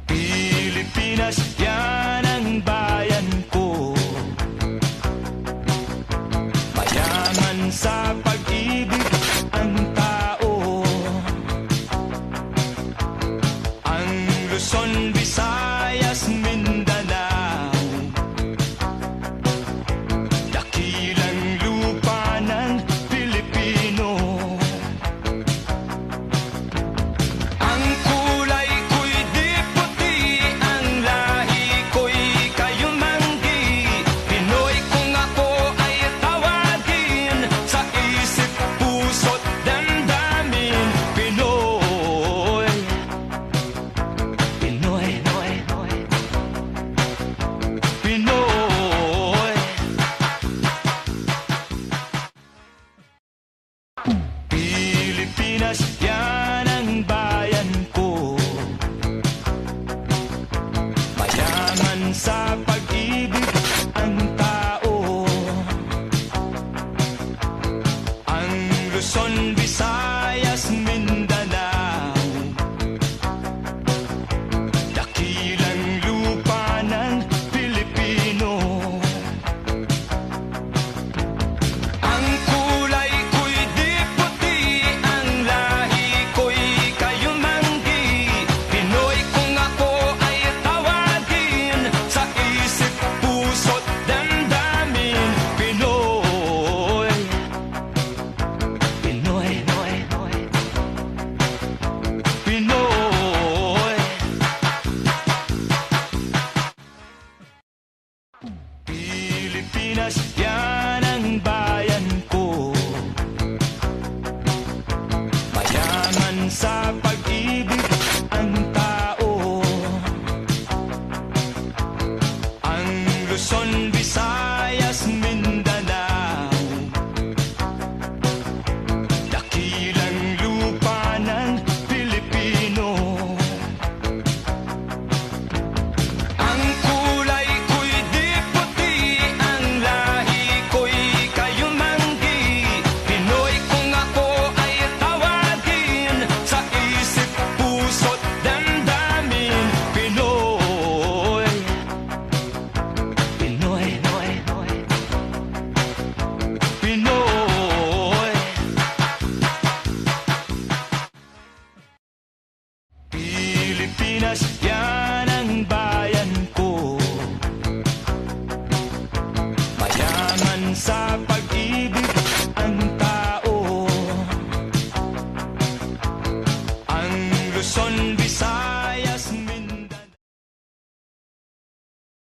Pilipinas, yan ang bayan ko. Mayaman sa pag-ibig ang tao. Ang Luzon, Visayas, Mindanao, dakilang lupa ng Pilipino. Ang kulay ko'y di puti, ang lahi ko'y kayumanggi. Pinoy kung ako ay tawagin, sa isip, puso't damdamin. Pinoy, Pinoy, Pinoy, Pinoy. Pilipinas, yan ang bayan ko. Mayaman sa pag-ibig ang tao. Ang Luzon, Visayas, Mindanao, dakilang lupa ng Pilipino. Ang kulay ko'y di puti, ang lahi ko'y kayumanggi. Pinoy kung ako ay tawagin, sa isip, puso't damdamin. Pinoy, Pinoy, Pinoy. Pilipinas, yan ang bayan ko. Mayaman sa pag-ibig ang tao. Ang Luzon, Visayas, Mindanao, dakilang lupa ng Pilipino. Ang kulay ko'y di puti, ang lahi ko'y kayumanggi. Pinoy kung ako ay tawagin, sa isip, puso't damdamin. Pinoy, Pinoy, Pinoy. Pilipinas,